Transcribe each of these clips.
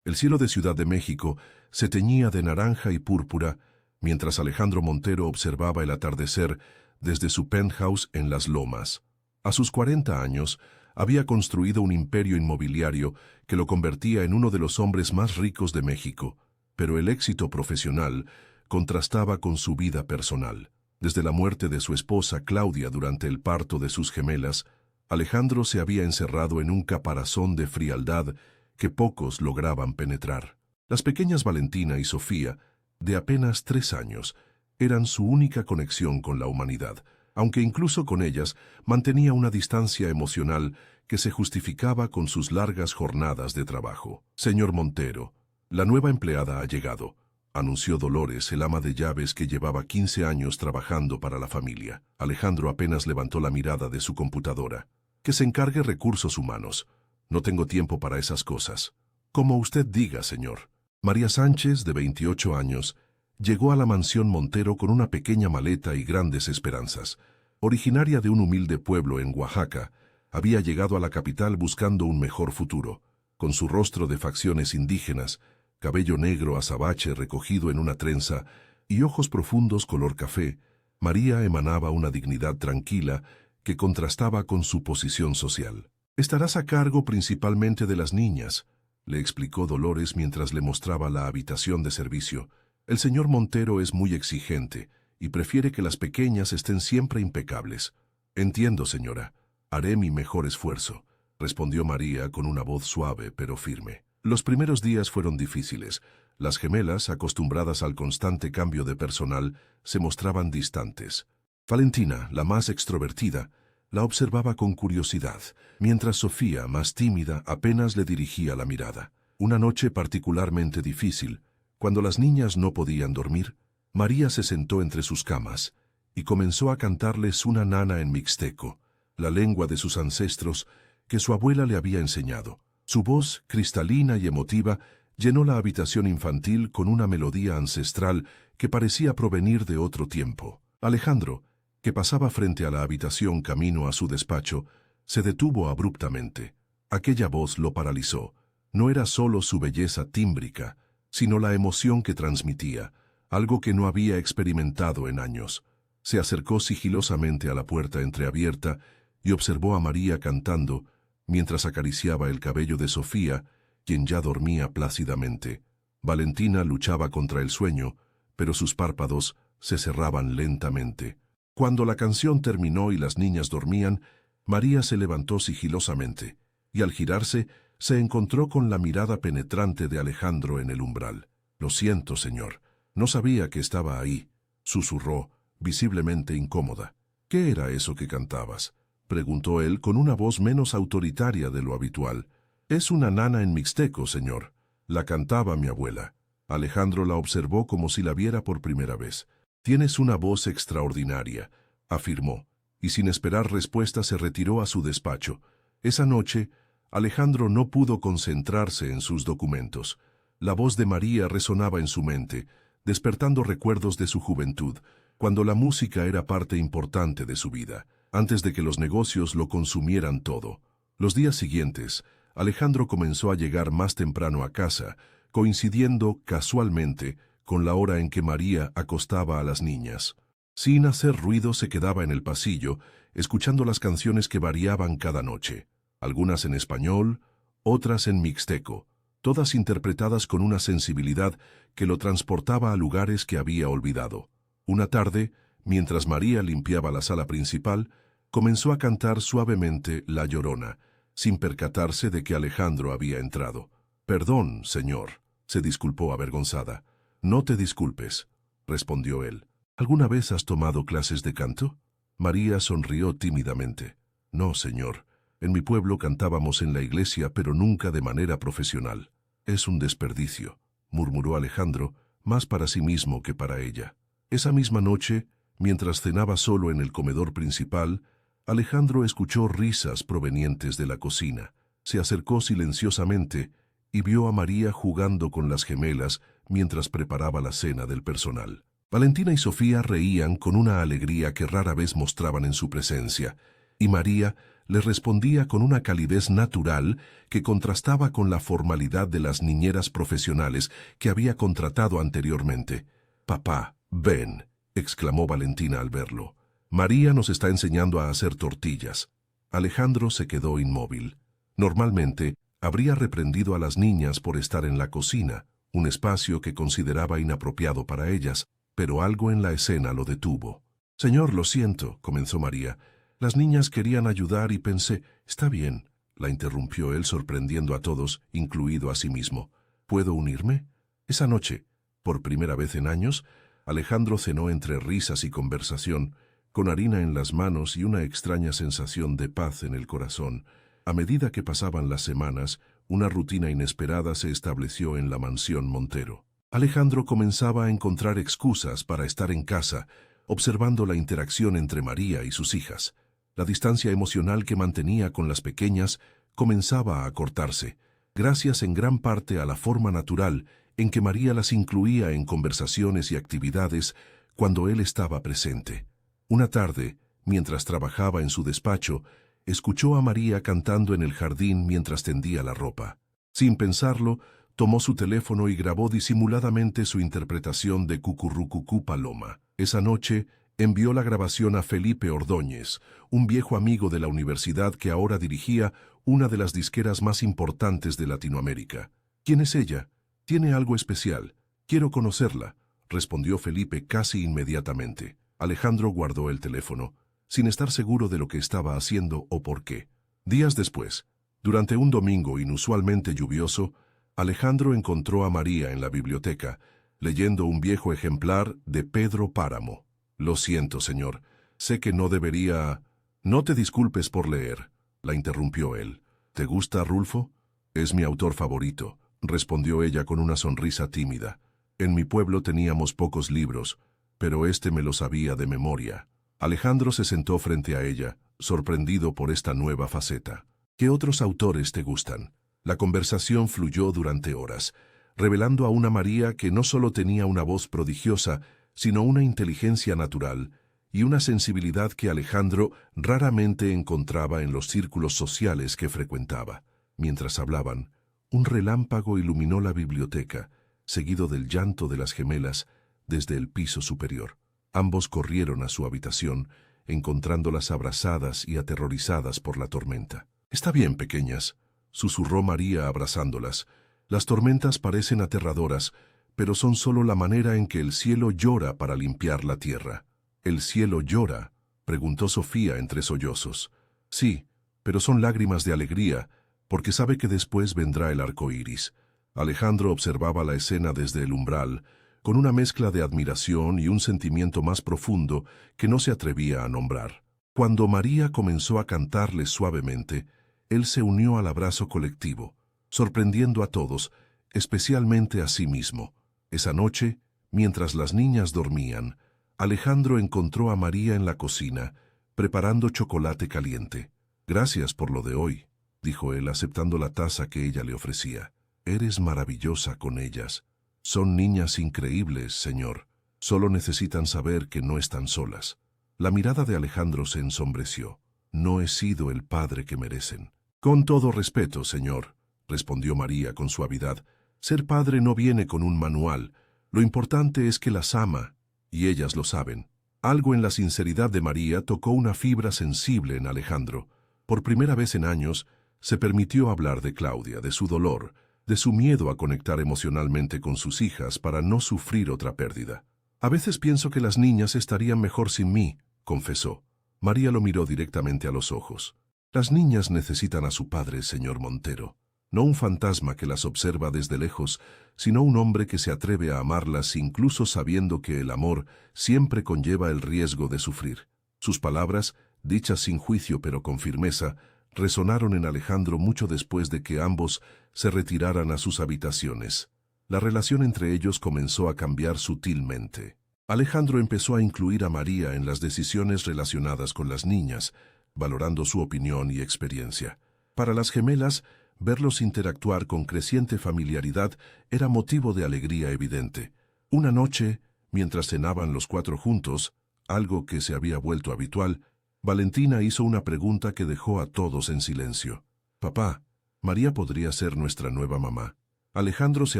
El cielo de Ciudad de México se teñía de naranja y púrpura mientras Alejandro Montero observaba el atardecer desde su penthouse en Las Lomas. A sus 40 años, había construido un imperio inmobiliario que lo convertía en uno de los hombres más ricos de México, pero el éxito profesional contrastaba con su vida personal. Desde la muerte de su esposa Claudia durante el parto de sus gemelas, Alejandro se había encerrado en un caparazón de frialdad que pocos lograban penetrar. Las pequeñas Valentina y Sofía, de apenas 3 años, eran su única conexión con la humanidad, aunque incluso con ellas mantenía una distancia emocional que se justificaba con sus largas jornadas de trabajo. «Señor Montero, la nueva empleada ha llegado», anunció Dolores, el ama de llaves que llevaba 15 años trabajando para la familia. Alejandro apenas levantó la mirada de su computadora. «Que se encargue recursos humanos. No tengo tiempo para esas cosas». «Como usted diga, señor». María Sánchez, de 28 años, llegó a la mansión Montero con una pequeña maleta y grandes esperanzas. Originaria de un humilde pueblo en Oaxaca, había llegado a la capital buscando un mejor futuro. Con su rostro de facciones indígenas, cabello negro azabache recogido en una trenza y ojos profundos color café, María emanaba una dignidad tranquila que contrastaba con su posición social. «Estarás a cargo principalmente de las niñas», le explicó Dolores mientras le mostraba la habitación de servicio. «El señor Montero es muy exigente y prefiere que las pequeñas estén siempre impecables». «Entiendo, señora. Haré mi mejor esfuerzo», respondió María con una voz suave pero firme. Los primeros días fueron difíciles. Las gemelas, acostumbradas al constante cambio de personal, se mostraban distantes. Valentina, la más extrovertida, la observaba con curiosidad, mientras Sofía, más tímida, apenas le dirigía la mirada. Una noche particularmente difícil, cuando las niñas no podían dormir, María se sentó entre sus camas y comenzó a cantarles una nana en mixteco, la lengua de sus ancestros que su abuela le había enseñado. Su voz, cristalina y emotiva, llenó la habitación infantil con una melodía ancestral que parecía provenir de otro tiempo. Alejandro, que pasaba frente a la habitación camino a su despacho, se detuvo abruptamente. Aquella voz lo paralizó. No era solo su belleza tímbrica, sino la emoción que transmitía, algo que no había experimentado en años. Se acercó sigilosamente a la puerta entreabierta y observó a María cantando, mientras acariciaba el cabello de Sofía, quien ya dormía plácidamente. Valentina luchaba contra el sueño, pero sus párpados se cerraban lentamente. Cuando la canción terminó y las niñas dormían, María se levantó sigilosamente, y al girarse, se encontró con la mirada penetrante de Alejandro en el umbral. «Lo siento, señor. No sabía que estaba ahí», susurró, visiblemente incómoda. «¿Qué era eso que cantabas?», preguntó él con una voz menos autoritaria de lo habitual. «Es una nana en mixteco, señor. La cantaba mi abuela». Alejandro la observó como si la viera por primera vez. «Tienes una voz extraordinaria», afirmó, y sin esperar respuesta se retiró a su despacho. Esa noche, Alejandro no pudo concentrarse en sus documentos. La voz de María resonaba en su mente, despertando recuerdos de su juventud, cuando la música era parte importante de su vida, antes de que los negocios lo consumieran todo. Los días siguientes, Alejandro comenzó a llegar más temprano a casa, coincidiendo casualmente con la hora en que María acostaba a las niñas. Sin hacer ruido se quedaba en el pasillo, escuchando las canciones que variaban cada noche, algunas en español, otras en mixteco, todas interpretadas con una sensibilidad que lo transportaba a lugares que había olvidado. Una tarde, mientras María limpiaba la sala principal, comenzó a cantar suavemente La Llorona, sin percatarse de que Alejandro había entrado. «Perdón, señor», se disculpó avergonzada. «No te disculpes», respondió él. «¿Alguna vez has tomado clases de canto?» María sonrió tímidamente. «No, señor. En mi pueblo cantábamos en la iglesia, pero nunca de manera profesional». «Es un desperdicio», murmuró Alejandro, más para sí mismo que para ella. Esa misma noche, mientras cenaba solo en el comedor principal, Alejandro escuchó risas provenientes de la cocina. Se acercó silenciosamente y vio a María jugando con las gemelas mientras preparaba la cena del personal. Valentina y Sofía reían con una alegría que rara vez mostraban en su presencia, y María le respondía con una calidez natural que contrastaba con la formalidad de las niñeras profesionales que había contratado anteriormente. «Papá, ven», exclamó Valentina al verlo. «María nos está enseñando a hacer tortillas». Alejandro se quedó inmóvil. Normalmente, habría reprendido a las niñas por estar en la cocina, un espacio que consideraba inapropiado para ellas, pero algo en la escena lo detuvo. «Señor, lo siento», comenzó María. «Las niñas querían ayudar y pensé, está bien», la interrumpió él sorprendiendo a todos, incluido a sí mismo. «¿Puedo unirme?» Esa noche, por primera vez en años, Alejandro cenó entre risas y conversación, con harina en las manos y una extraña sensación de paz en el corazón. A medida que pasaban las semanas, una rutina inesperada se estableció en la mansión Montero. Alejandro comenzaba a encontrar excusas para estar en casa, observando la interacción entre María y sus hijas. La distancia emocional que mantenía con las pequeñas comenzaba a acortarse, gracias en gran parte a la forma natural en que María las incluía en conversaciones y actividades cuando él estaba presente. Una tarde, mientras trabajaba en su despacho, escuchó a María cantando en el jardín mientras tendía la ropa. Sin pensarlo, tomó su teléfono y grabó disimuladamente su interpretación de Cucurrucucú Paloma. Esa noche, envió la grabación a Felipe Ordóñez, un viejo amigo de la universidad que ahora dirigía una de las disqueras más importantes de Latinoamérica. «¿Quién es ella? Tiene algo especial. Quiero conocerla», respondió Felipe casi inmediatamente. Alejandro guardó el teléfono, sin estar seguro de lo que estaba haciendo o por qué. Días después, durante un domingo inusualmente lluvioso, Alejandro encontró a María en la biblioteca, leyendo un viejo ejemplar de Pedro Páramo. «Lo siento, señor. Sé que no debería...» «No te disculpes por leer», la interrumpió él. «¿Te gusta Rulfo?» «Es mi autor favorito», respondió ella con una sonrisa tímida. «En mi pueblo teníamos pocos libros, pero este me lo sabía de memoria». Alejandro se sentó frente a ella, sorprendido por esta nueva faceta. «¿Qué otros autores te gustan?» La conversación fluyó durante horas, revelando a una María que no solo tenía una voz prodigiosa, sino una inteligencia natural y una sensibilidad que Alejandro raramente encontraba en los círculos sociales que frecuentaba. Mientras hablaban, un relámpago iluminó la biblioteca, seguido del llanto de las gemelas desde el piso superior. Ambos corrieron a su habitación, encontrándolas abrazadas y aterrorizadas por la tormenta. «Está bien, pequeñas», susurró María abrazándolas. «Las tormentas parecen aterradoras, pero son solo la manera en que el cielo llora para limpiar la tierra». «¿El cielo llora?», preguntó Sofía entre sollozos. «Sí, pero son lágrimas de alegría, porque sabe que después vendrá el arco iris». Alejandro observaba la escena desde el umbral, con una mezcla de admiración y un sentimiento más profundo que no se atrevía a nombrar. Cuando María comenzó a cantarle suavemente, él se unió al abrazo colectivo, sorprendiendo a todos, especialmente a sí mismo. Esa noche, mientras las niñas dormían, Alejandro encontró a María en la cocina, preparando chocolate caliente. «Gracias por lo de hoy», dijo él aceptando la taza que ella le ofrecía. «Eres maravillosa con ellas. Son niñas increíbles, señor. Solo necesitan saber que no están solas». La mirada de Alejandro se ensombreció. «No he sido el padre que merecen». «Con todo respeto, señor», respondió María con suavidad. «Ser padre no viene con un manual. Lo importante es que las ama, y ellas lo saben». Algo en la sinceridad de María tocó una fibra sensible en Alejandro. Por primera vez en años, se permitió hablar de Claudia, de su dolor, de su miedo a conectar emocionalmente con sus hijas para no sufrir otra pérdida. «A veces pienso que las niñas estarían mejor sin mí», confesó. María lo miró directamente a los ojos. «Las niñas necesitan a su padre, señor Montero. No un fantasma que las observa desde lejos, sino un hombre que se atreve a amarlas incluso sabiendo que el amor siempre conlleva el riesgo de sufrir». Sus palabras, dichas sin juicio pero con firmeza, resonaron en Alejandro mucho después de que ambos se retiraran a sus habitaciones. La relación entre ellos comenzó a cambiar sutilmente. Alejandro empezó a incluir a María en las decisiones relacionadas con las niñas, valorando su opinión y experiencia. Para las gemelas, verlos interactuar con creciente familiaridad era motivo de alegría evidente. Una noche, mientras cenaban los cuatro juntos, algo que se había vuelto habitual, Valentina hizo una pregunta que dejó a todos en silencio. «Papá, María podría ser nuestra nueva mamá». Alejandro se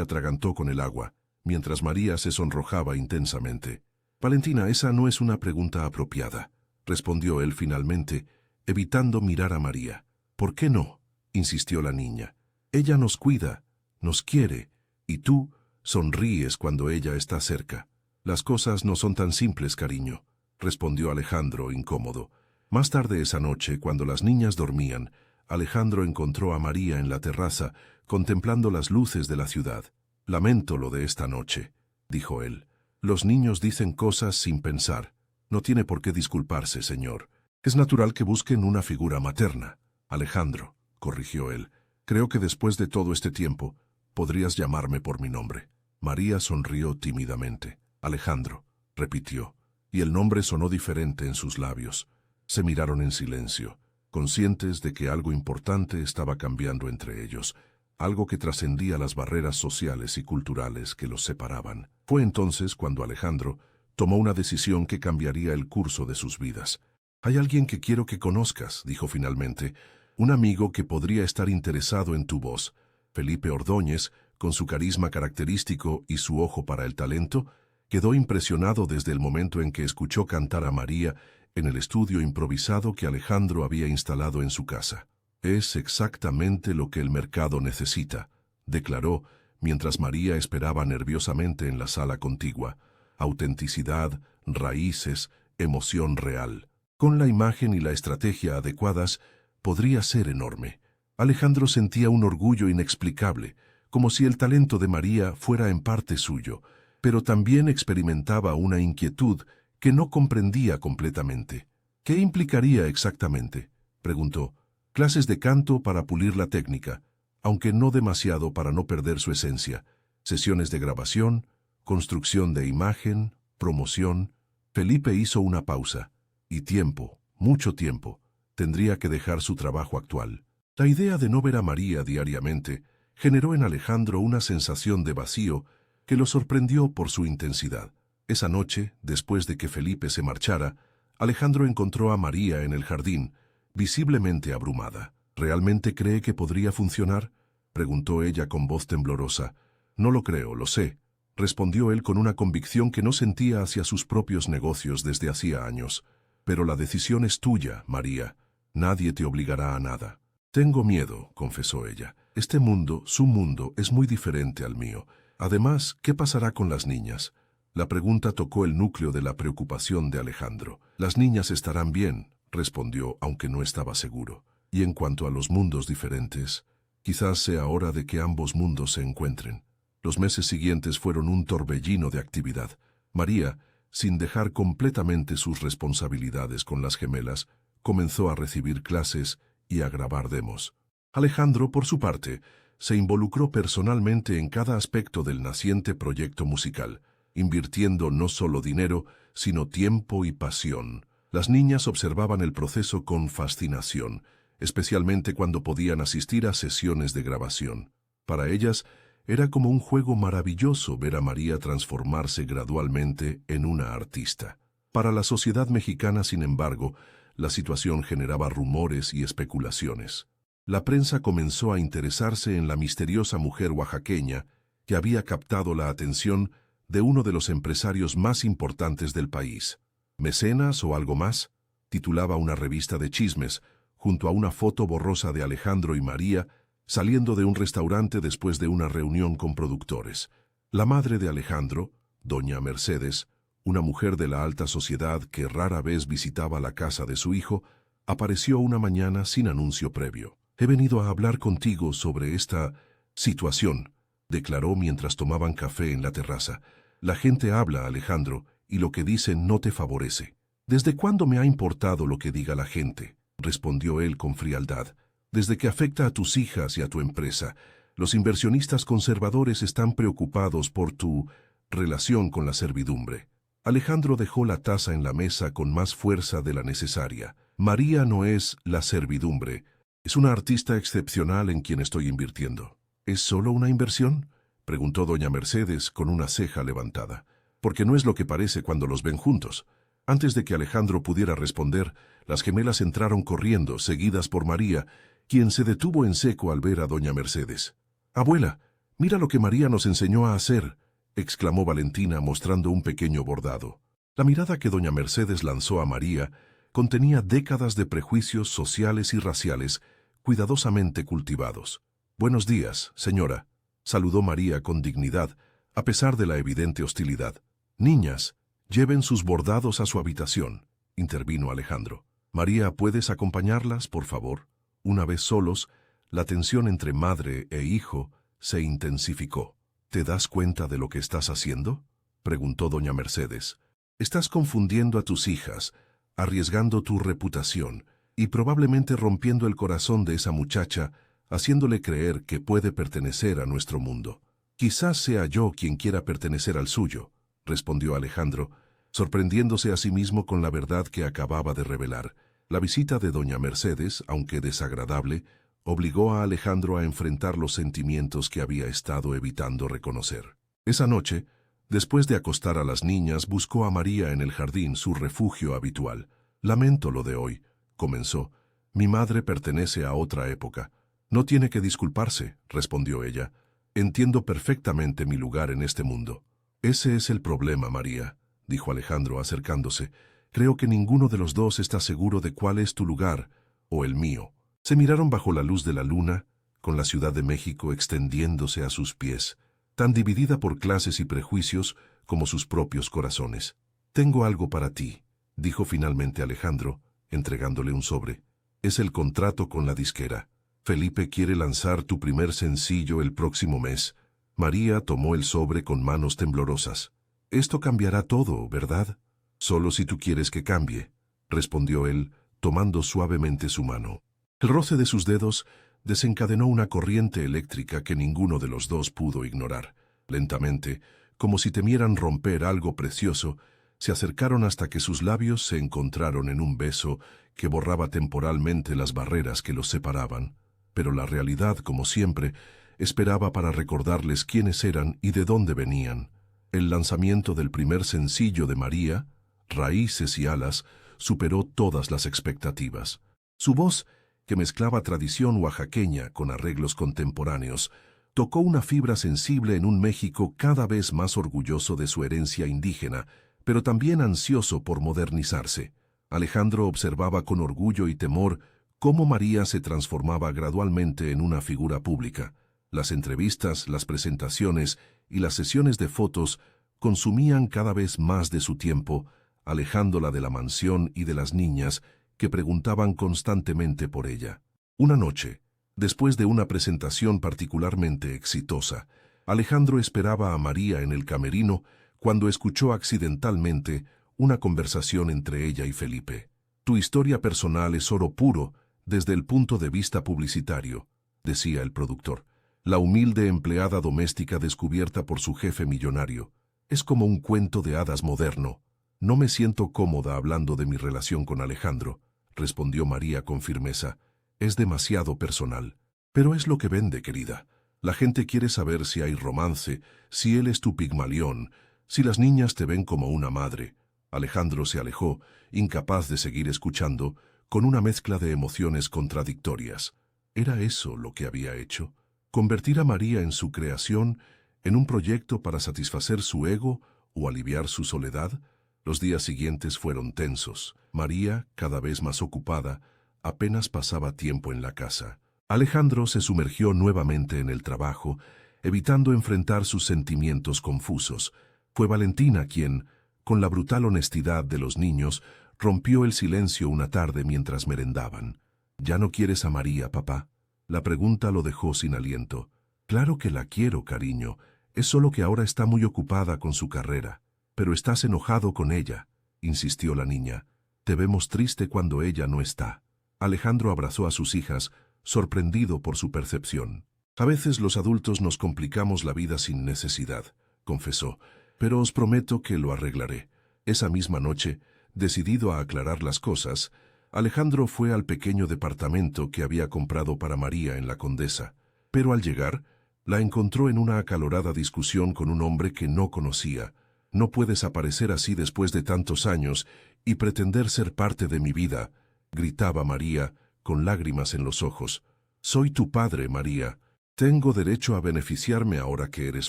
atragantó con el agua, mientras María se sonrojaba intensamente. «Valentina, esa no es una pregunta apropiada», respondió él finalmente, evitando mirar a María. «¿Por qué no?», insistió la niña. «Ella nos cuida, nos quiere, y tú sonríes cuando ella está cerca». «Las cosas no son tan simples, cariño», respondió Alejandro, incómodo. Más tarde esa noche, cuando las niñas dormían, Alejandro encontró a María en la terraza, contemplando las luces de la ciudad. «Lamento lo de esta noche», dijo él. «Los niños dicen cosas sin pensar. No tiene por qué disculparse, señor. Es natural que busquen una figura materna». «Alejandro», corrigió él, «creo que después de todo este tiempo, podrías llamarme por mi nombre». María sonrió tímidamente. «Alejandro», repitió, y el nombre sonó diferente en sus labios. Se miraron en silencio, conscientes de que algo importante estaba cambiando entre ellos, algo que trascendía las barreras sociales y culturales que los separaban. Fue entonces cuando Alejandro tomó una decisión que cambiaría el curso de sus vidas. «Hay alguien que quiero que conozcas», dijo finalmente, «un amigo que podría estar interesado en tu voz». Felipe Ordóñez, con su carisma característico y su ojo para el talento, quedó impresionado desde el momento en que escuchó cantar a María en el estudio improvisado que Alejandro había instalado en su casa. «Es exactamente lo que el mercado necesita», declaró, mientras María esperaba nerviosamente en la sala contigua. «Autenticidad, raíces, emoción real. Con la imagen y la estrategia adecuadas, podría ser enorme». Alejandro sentía un orgullo inexplicable, como si el talento de María fuera en parte suyo, pero también experimentaba una inquietud que no comprendía completamente. «¿Qué implicaría exactamente?», preguntó. «Clases de canto para pulir la técnica, aunque no demasiado para no perder su esencia. Sesiones de grabación, construcción de imagen, promoción». Felipe hizo una pausa. «Y tiempo, mucho tiempo. Tendría que dejar su trabajo actual». La idea de no ver a María diariamente generó en Alejandro una sensación de vacío que lo sorprendió por su intensidad. Esa noche, después de que Felipe se marchara, Alejandro encontró a María en el jardín, visiblemente abrumada. «¿Realmente cree que podría funcionar?», preguntó ella con voz temblorosa. «No lo creo, lo sé», respondió él con una convicción que no sentía hacia sus propios negocios desde hacía años. «Pero la decisión es tuya, María. Nadie te obligará a nada». «Tengo miedo», confesó ella. «Este mundo, su mundo, es muy diferente al mío. Además, ¿qué pasará con las niñas?». La pregunta tocó el núcleo de la preocupación de Alejandro. «Las niñas estarán bien», respondió, aunque no estaba seguro. «Y en cuanto a los mundos diferentes, quizás sea hora de que ambos mundos se encuentren». Los meses siguientes fueron un torbellino de actividad. María, sin dejar completamente sus responsabilidades con las gemelas, comenzó a recibir clases y a grabar demos. Alejandro, por su parte, se involucró personalmente en cada aspecto del naciente proyecto musical, invirtiendo no solo dinero, sino tiempo y pasión. Las niñas observaban el proceso con fascinación, especialmente cuando podían asistir a sesiones de grabación. Para ellas, era como un juego maravilloso ver a María transformarse gradualmente en una artista. Para la sociedad mexicana, sin embargo, la situación generaba rumores y especulaciones. La prensa comenzó a interesarse en la misteriosa mujer oaxaqueña que había captado la atención de uno de los empresarios más importantes del país. «¿Mecenas o algo más?», titulaba una revista de chismes, junto a una foto borrosa de Alejandro y María saliendo de un restaurante después de una reunión con productores. La madre de Alejandro, doña Mercedes, una mujer de la alta sociedad que rara vez visitaba la casa de su hijo, apareció una mañana sin anuncio previo. «He venido a hablar contigo sobre esta situación», declaró mientras tomaban café en la terraza. «La gente habla, Alejandro, y lo que dicen no te favorece». «¿Desde cuándo me ha importado lo que diga la gente?», respondió él con frialdad. «Desde que afecta a tus hijas y a tu empresa. Los inversionistas conservadores están preocupados por tu relación con la servidumbre». Alejandro dejó la taza en la mesa con más fuerza de la necesaria. «María no es la servidumbre. Es una artista excepcional en quien estoy invirtiendo». «¿Es solo una inversión?», preguntó doña Mercedes con una ceja levantada. «Porque no es lo que parece cuando los ven juntos. Antes de que Alejandro pudiera responder, las gemelas entraron corriendo, seguidas por María, quien se detuvo en seco al ver a doña Mercedes. «Abuela, mira lo que María nos enseñó a hacer», exclamó Valentina mostrando un pequeño bordado. La mirada que doña Mercedes lanzó a María contenía décadas de prejuicios sociales y raciales cuidadosamente cultivados. «Buenos días, señora», saludó María con dignidad, a pesar de la evidente hostilidad. «Niñas, lleven sus bordados a su habitación», intervino Alejandro. «María, ¿puedes acompañarlas, por favor?» Una vez solos, la tensión entre madre e hijo se intensificó. «¿Te das cuenta de lo que estás haciendo?», preguntó doña Mercedes. «Estás confundiendo a tus hijas, arriesgando tu reputación y probablemente rompiendo el corazón de esa muchacha, haciéndole creer que puede pertenecer a nuestro mundo». «Quizás sea yo quien quiera pertenecer al suyo», respondió Alejandro, sorprendiéndose a sí mismo con la verdad que acababa de revelar. La visita de doña Mercedes, aunque desagradable, obligó a Alejandro a enfrentar los sentimientos que había estado evitando reconocer. Esa noche, después de acostar a las niñas, buscó a María en el jardín, su refugio habitual. «Lamento lo de hoy», comenzó. «Mi madre pertenece a otra época». «No tiene que disculparse», respondió ella. «Entiendo perfectamente mi lugar en este mundo». «Ese es el problema, María», dijo Alejandro acercándose. «Creo que ninguno de los dos está seguro de cuál es tu lugar o el mío». Se miraron bajo la luz de la luna, con la Ciudad de México extendiéndose a sus pies, tan dividida por clases y prejuicios como sus propios corazones. «Tengo algo para ti», dijo finalmente Alejandro, entregándole un sobre. «Es el contrato con la disquera. Felipe quiere lanzar tu primer sencillo el próximo mes». María tomó el sobre con manos temblorosas. «Esto cambiará todo, ¿verdad?» «Solo si tú quieres que cambie», respondió él, tomando suavemente su mano. El roce de sus dedos desencadenó una corriente eléctrica que ninguno de los dos pudo ignorar. Lentamente, como si temieran romper algo precioso, se acercaron hasta que sus labios se encontraron en un beso que borraba temporalmente las barreras que los separaban. Pero la realidad, como siempre, esperaba para recordarles quiénes eran y de dónde venían. El lanzamiento del primer sencillo de María, Raíces y Alas, superó todas las expectativas. Su voz, que mezclaba tradición oaxaqueña con arreglos contemporáneos, tocó una fibra sensible en un México cada vez más orgulloso de su herencia indígena, pero también ansioso por modernizarse. Alejandro observaba con orgullo y temor cómo María se transformaba gradualmente en una figura pública. Las entrevistas, las presentaciones y las sesiones de fotos consumían cada vez más de su tiempo, alejándola de la mansión y de las niñas que preguntaban constantemente por ella. Una noche, después de una presentación particularmente exitosa, Alejandro esperaba a María en el camerino cuando escuchó accidentalmente una conversación entre ella y Felipe. «Tu historia personal es oro puro desde el punto de vista publicitario», decía el productor. «La humilde empleada doméstica descubierta por su jefe millonario. Es como un cuento de hadas moderno». «No me siento cómoda hablando de mi relación con Alejandro», respondió María con firmeza. «Es demasiado personal». «Pero es lo que vende, querida. La gente quiere saber si hay romance, si él es tu Pigmalión, si las niñas te ven como una madre». Alejandro se alejó, incapaz de seguir escuchando, con una mezcla de emociones contradictorias. ¿Era eso lo que había hecho? ¿Convertir a María en su creación, en un proyecto para satisfacer su ego o aliviar su soledad? Los días siguientes fueron tensos. María, cada vez más ocupada, apenas pasaba tiempo en la casa. Alejandro se sumergió nuevamente en el trabajo, evitando enfrentar sus sentimientos confusos. Fue Valentina quien, con la brutal honestidad de los niños, rompió el silencio una tarde mientras merendaban. «¿Ya no quieres a María, papá?». La pregunta lo dejó sin aliento. «Claro que la quiero, cariño. Es solo que ahora está muy ocupada con su carrera». «Pero estás enojado con ella», insistió la niña. «Te vemos triste cuando ella no está». Alejandro abrazó a sus hijas, sorprendido por su percepción. «A veces los adultos nos complicamos la vida sin necesidad», confesó, «pero os prometo que lo arreglaré». Esa misma noche, decidido a aclarar las cosas, Alejandro fue al pequeño departamento que había comprado para María en la Condesa, pero al llegar, la encontró en una acalorada discusión con un hombre que no conocía, No puedes aparecer así después de tantos años y pretender ser parte de mi vida, gritaba María, con lágrimas en los ojos. Soy tu padre, María. Tengo derecho a beneficiarme ahora que eres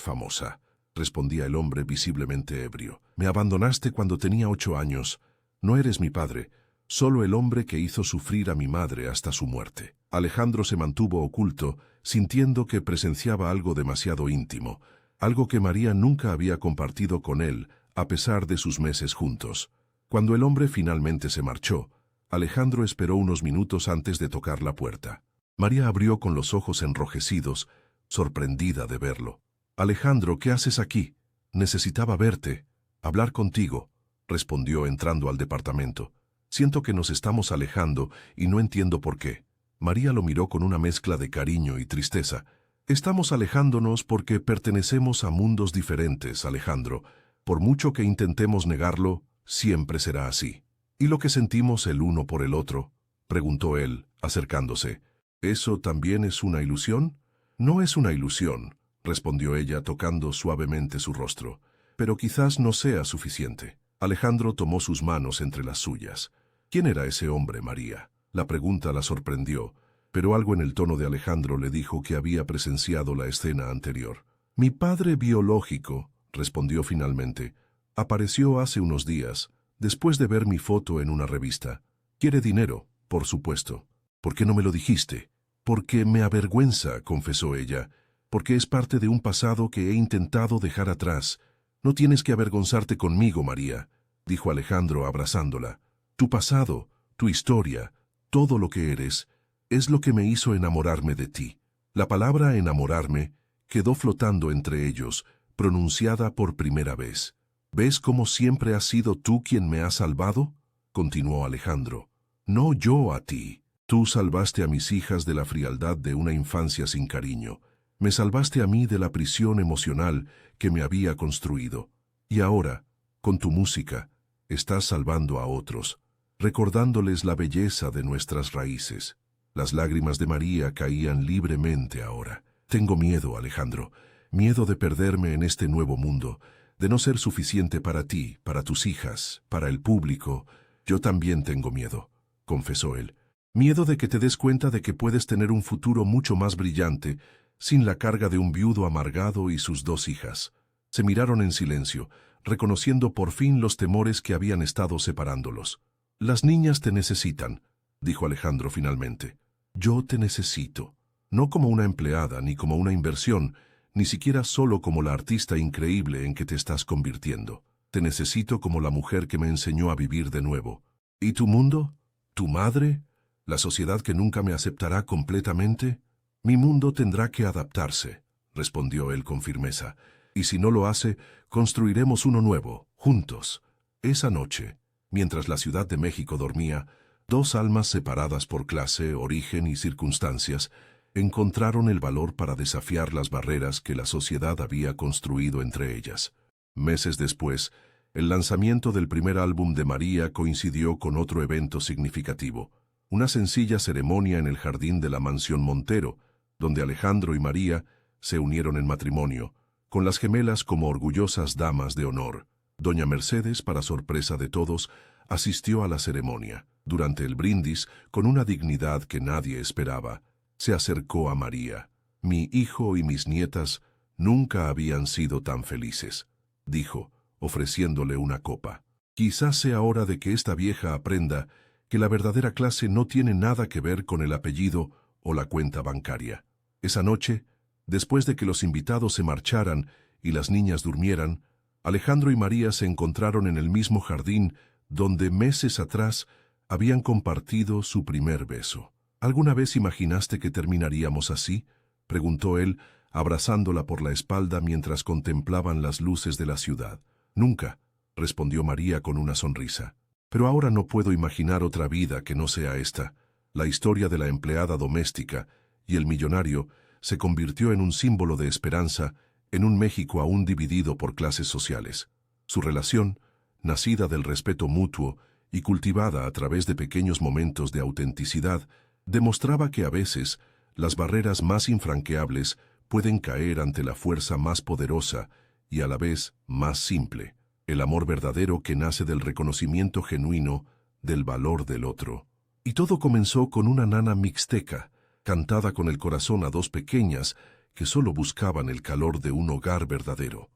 famosa, respondía el hombre visiblemente ebrio. Me abandonaste cuando tenía 8 años. No eres mi padre, solo el hombre que hizo sufrir a mi madre hasta su muerte. Alejandro se mantuvo oculto, sintiendo que presenciaba algo demasiado íntimo, algo que María nunca había compartido con él, a pesar de sus meses juntos. Cuando el hombre finalmente se marchó, Alejandro esperó unos minutos antes de tocar la puerta. María abrió con los ojos enrojecidos, sorprendida de verlo. «Alejandro, ¿qué haces aquí? Necesitaba verte, hablar contigo», respondió entrando al departamento. «Siento que nos estamos alejando y no entiendo por qué». María lo miró con una mezcla de cariño y tristeza. «Estamos alejándonos porque pertenecemos a mundos diferentes, Alejandro. Por mucho que intentemos negarlo, siempre será así». «¿Y lo que sentimos el uno por el otro?», preguntó él, acercándose. «¿Eso también es una ilusión?». «No es una ilusión», respondió ella tocando suavemente su rostro. «Pero quizás no sea suficiente». Alejandro tomó sus manos entre las suyas. «¿Quién era ese hombre, María?». La pregunta la sorprendió, pero algo en el tono de Alejandro le dijo que había presenciado la escena anterior. «Mi padre biológico», respondió finalmente. «Apareció hace unos días, después de ver mi foto en una revista. Quiere dinero, por supuesto». «¿Por qué no me lo dijiste?». «Porque me avergüenza», confesó ella. «Porque es parte de un pasado que he intentado dejar atrás». «No tienes que avergonzarte conmigo, María», dijo Alejandro abrazándola. «Tu pasado, tu historia, todo lo que eres, es lo que me hizo enamorarme de ti». La palabra enamorarme quedó flotando entre ellos, pronunciada por primera vez. «¿Ves cómo siempre has sido tú quien me ha salvado?», continuó Alejandro. «No yo a ti. Tú salvaste a mis hijas de la frialdad de una infancia sin cariño. Me salvaste a mí de la prisión emocional que me había construido. Y ahora, con tu música, estás salvando a otros, recordándoles la belleza de nuestras raíces». Las lágrimas de María caían libremente ahora. «Tengo miedo, Alejandro, miedo de perderme en este nuevo mundo, de no ser suficiente para ti, para tus hijas, para el público». «Yo también tengo miedo», confesó él. «Miedo de que te des cuenta de que puedes tener un futuro mucho más brillante, sin la carga de un viudo amargado y sus 2 hijas». Se miraron en silencio, reconociendo por fin los temores que habían estado separándolos. «Las niñas te necesitan», dijo Alejandro finalmente. «Yo te necesito. No como una empleada, ni como una inversión, ni siquiera solo como la artista increíble en que te estás convirtiendo. Te necesito como la mujer que me enseñó a vivir de nuevo. ¿Y tu mundo? ¿Tu madre? ¿La sociedad que nunca me aceptará completamente? Mi mundo tendrá que adaptarse», respondió él con firmeza. «Y si no lo hace, construiremos uno nuevo, juntos». Esa noche, mientras la Ciudad de México dormía, 2 almas separadas por clase, origen y circunstancias encontraron el valor para desafiar las barreras que la sociedad había construido entre ellas. Meses después, el lanzamiento del primer álbum de María coincidió con otro evento significativo, una sencilla ceremonia en el jardín de la Mansión Montero, donde Alejandro y María se unieron en matrimonio, con las gemelas como orgullosas damas de honor. Doña Mercedes, para sorpresa de todos, asistió a la ceremonia. Durante el brindis, con una dignidad que nadie esperaba, se acercó a María. «Mi hijo y mis nietas nunca habían sido tan felices», dijo, ofreciéndole una copa. «Quizás sea hora de que esta vieja aprenda que la verdadera clase no tiene nada que ver con el apellido o la cuenta bancaria». Esa noche, después de que los invitados se marcharan y las niñas durmieran, Alejandro y María se encontraron en el mismo jardín donde meses atrás habían compartido su primer beso. «¿Alguna vez imaginaste que terminaríamos así?», preguntó él, abrazándola por la espalda mientras contemplaban las luces de la ciudad. «Nunca», respondió María con una sonrisa. «Pero ahora no puedo imaginar otra vida que no sea esta». La historia de la empleada doméstica y el millonario se convirtió en un símbolo de esperanza en un México aún dividido por clases sociales. Su relación, nacida del respeto mutuo y cultivada a través de pequeños momentos de autenticidad, demostraba que a veces las barreras más infranqueables pueden caer ante la fuerza más poderosa y a la vez más simple, el amor verdadero que nace del reconocimiento genuino del valor del otro. Y todo comenzó con una nana mixteca, cantada con el corazón a dos pequeñas que solo buscaban el calor de un hogar verdadero.